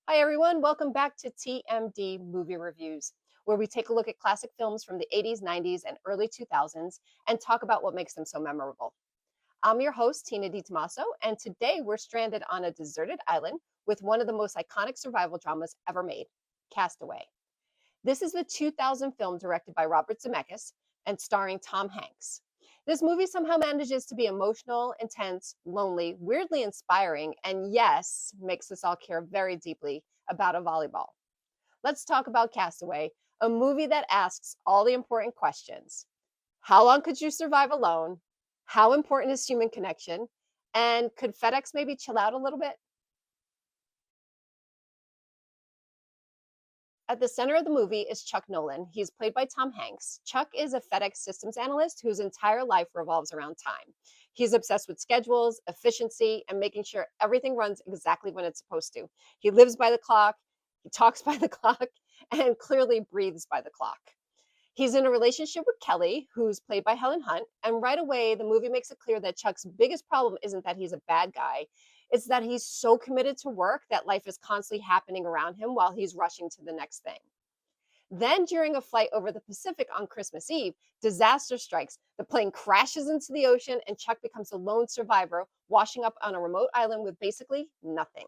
Hi everyone, welcome back to TMD Movie Reviews, where we take a look at classic films from the 80s, 90s, and early 2000s and talk about what makes them so memorable. I'm your host, Tina DiTomaso, and today we're stranded on a deserted island with one of the most iconic survival dramas ever made, Castaway. This is the 2000 film directed by Robert Zemeckis and starring Tom Hanks. This movie somehow manages to be emotional, intense, lonely, weirdly inspiring, and yes, makes us all care very deeply about a volleyball. Let's talk about Castaway, a movie that asks all the important questions. How long could you survive alone? How important is human connection? And could FedEx maybe chill out a little bit? At the center of the movie is Chuck Nolan. He's played by Tom Hanks. Chuck is a FedEx systems analyst whose entire life revolves around time. He's obsessed with schedules, efficiency, and making sure everything runs exactly when it's supposed to. He lives by the clock, he talks by the clock, and clearly breathes by the clock. He's in a relationship with Kelly, who's played by Helen Hunt, and right away, the movie makes it clear that Chuck's biggest problem isn't that he's a bad guy, it's that he's so committed to work that life is constantly happening around him while he's rushing to the next thing. Then, during a flight over the Pacific on Christmas Eve, disaster strikes. The plane crashes into the ocean, and Chuck becomes a lone survivor, washing up on a remote island with basically nothing.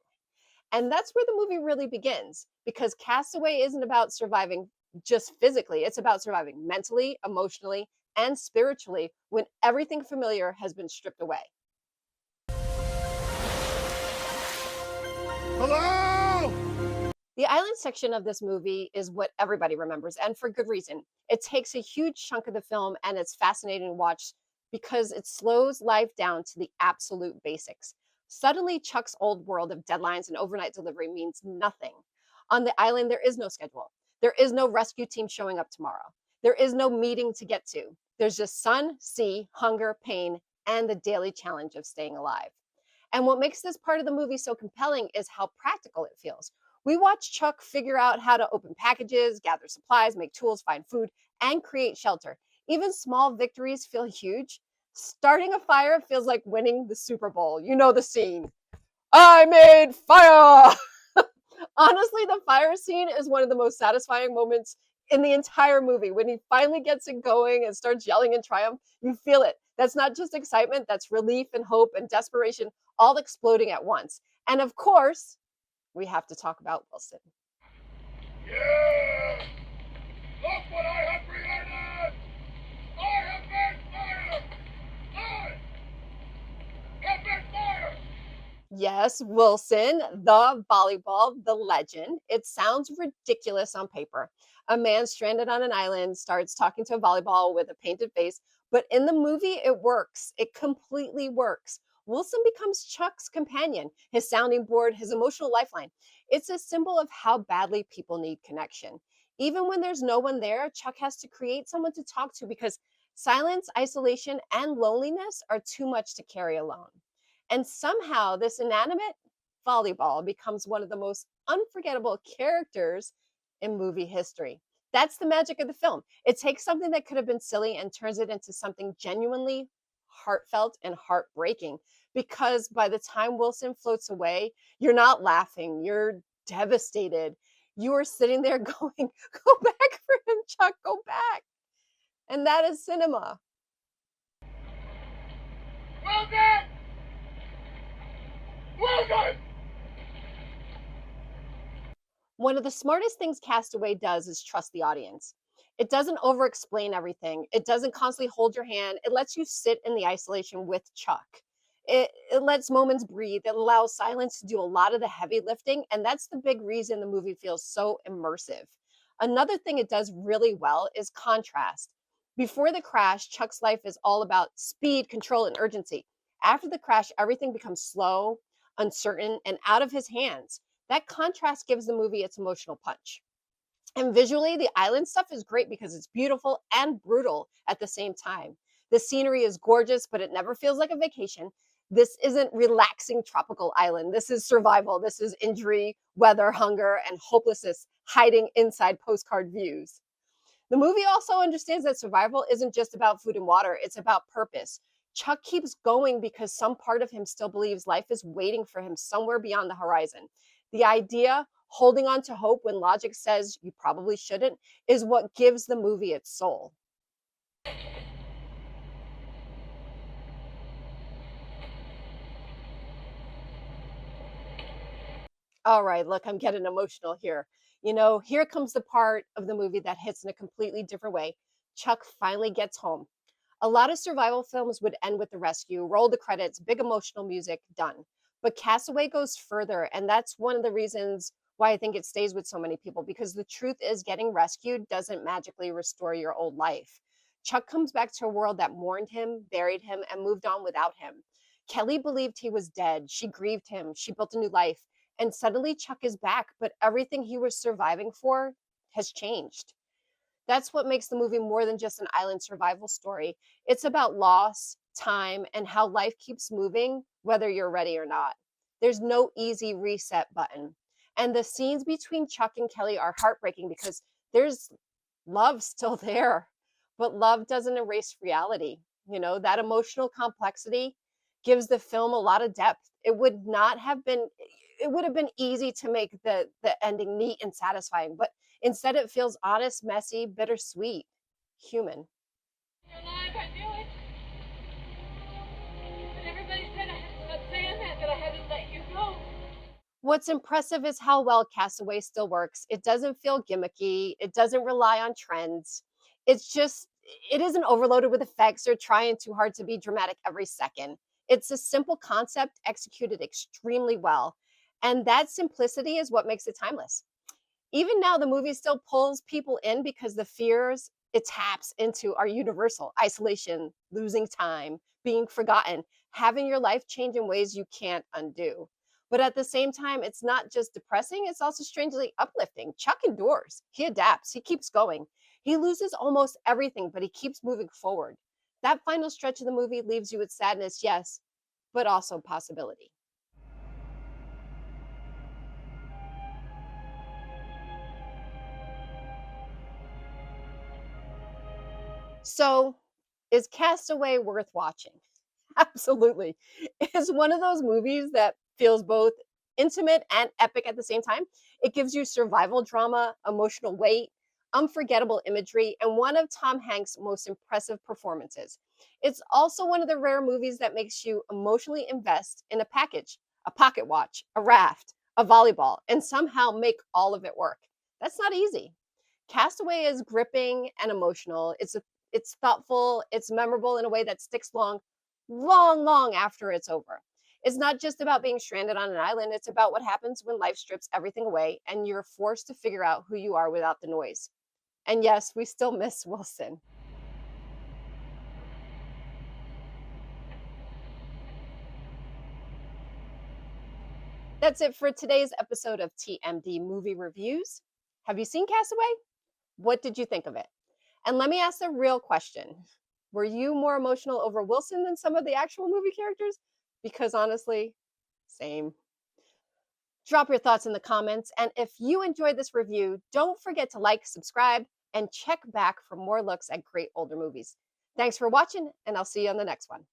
And that's where the movie really begins, because Castaway isn't about surviving just physically, it's about surviving mentally, emotionally, and spiritually when everything familiar has been stripped away. Hello? The island section of this movie is what everybody remembers, and for good reason. It takes a huge chunk of the film, and it's fascinating to watch because it slows life down to the absolute basics. Suddenly, Chuck's old world of deadlines and overnight delivery means nothing. On the island, there is no schedule. There is no rescue team showing up tomorrow. There is no meeting to get to. There's just sun, sea, hunger, pain, and the daily challenge of staying alive. And what makes this part of the movie so compelling is how practical it feels. We watch Chuck figure out how to open packages, gather supplies, make tools, find food, and create shelter. Even small victories feel huge. Starting a fire feels like winning the Super Bowl. You know the scene. I made fire! Honestly, the fire scene is one of the most satisfying moments in the entire movie. When he finally gets it going and starts yelling in triumph, you feel it. That's not just excitement, that's relief and hope and desperation all exploding at once. And of course, we have to talk about Wilson. Yeah! Look what I have created! I have made fire! I have made fire! Yes, Wilson, the volleyball, the legend. It sounds ridiculous on paper. A man stranded on an island starts talking to a volleyball with a painted face, but in the movie, it works. It completely works. Wilson becomes Chuck's companion, his sounding board, his emotional lifeline. It's a symbol of how badly people need connection. Even when there's no one there, Chuck has to create someone to talk to because silence, isolation, and loneliness are too much to carry alone. And somehow, this inanimate volleyball becomes one of the most unforgettable characters in movie history. That's the magic of the film. It takes something that could have been silly and turns it into something genuinely heartfelt and heartbreaking. Because by the time Wilson floats away, you're not laughing, you're devastated. You are sitting there going, go back for him, Chuck, go back. And that is cinema. Well done! Well done! One of the smartest things Castaway does is trust the audience. It doesn't over explain everything, it doesn't constantly hold your hand. It lets you sit in the isolation with Chuck. It lets moments breathe. It allows silence to do a lot of the heavy lifting. And that's the big reason the movie feels so immersive. Another thing it does really well is contrast. Before the crash, Chuck's life is all about speed, control, and urgency. After the crash, everything becomes slow, uncertain, and out of his hands. That contrast gives the movie its emotional punch. And visually, the island stuff is great because it's beautiful and brutal at the same time. The scenery is gorgeous, but it never feels like a vacation. This isn't relaxing tropical island. This is survival. This is injury, weather, hunger, and hopelessness hiding inside postcard views. The movie also understands that survival isn't just about food and water, it's about purpose. Chuck keeps going because some part of him still believes life is waiting for him somewhere beyond the horizon. The idea, holding on to hope when logic says you probably shouldn't, is what gives the movie its soul. All right, look, I'm getting emotional here. Here comes the part of the movie that hits in a completely different way. Chuck finally gets home. A lot of survival films would end with the rescue, roll the credits, big emotional music, done. But Castaway goes further, and that's one of the reasons why I think it stays with so many people, because the truth is getting rescued doesn't magically restore your old life. Chuck comes back to a world that mourned him, buried him, and moved on without him. Kelly believed he was dead. She grieved him. She built a new life. And suddenly Chuck is back, but everything he was surviving for has changed. That's what makes the movie more than just an island survival story. It's about loss, time, and how life keeps moving, whether you're ready or not. There's no easy reset button. And the scenes between Chuck and Kelly are heartbreaking because there's love still there, but love doesn't erase reality. That emotional complexity gives the film a lot of depth. It would have been easy to make the ending neat and satisfying, but instead it feels honest, messy, bittersweet, human. You're alive, I knew it. But everybody said I had to stop saying that I had to let you go. What's impressive is how well Castaway still works. It doesn't feel gimmicky, it doesn't rely on trends. It isn't overloaded with effects or trying too hard to be dramatic every second. It's a simple concept executed extremely well. And that simplicity is what makes it timeless. Even now, the movie still pulls people in because the fears it taps into are universal: isolation, losing time, being forgotten, having your life change in ways you can't undo. But at the same time, it's not just depressing, it's also strangely uplifting. Chuck endures, he adapts, he keeps going. He loses almost everything, but he keeps moving forward. That final stretch of the movie leaves you with sadness, yes, but also possibility. So, is Castaway worth watching? Absolutely. It's one of those movies that feels both intimate and epic at the same time. It gives you survival drama, emotional weight, unforgettable imagery, and one of Tom Hanks' most impressive performances. It's also one of the rare movies that makes you emotionally invest in a package, a pocket watch, a raft, a volleyball, and somehow make all of it work. That's not easy. Castaway is gripping and emotional. It's thoughtful, it's memorable in a way that sticks long after it's over. It's not just about being stranded on an island, it's about what happens when life strips everything away and you're forced to figure out who you are without the noise. And yes, we still miss Wilson. That's it for today's episode of TMD Movie Reviews. Have you seen Castaway? What did you think of it? And let me ask the real question. Were you more emotional over Wilson than some of the actual movie characters? Because honestly, same. Drop your thoughts in the comments. And if you enjoyed this review, don't forget to like, subscribe, and check back for more looks at great older movies. Thanks for watching, and I'll see you on the next one.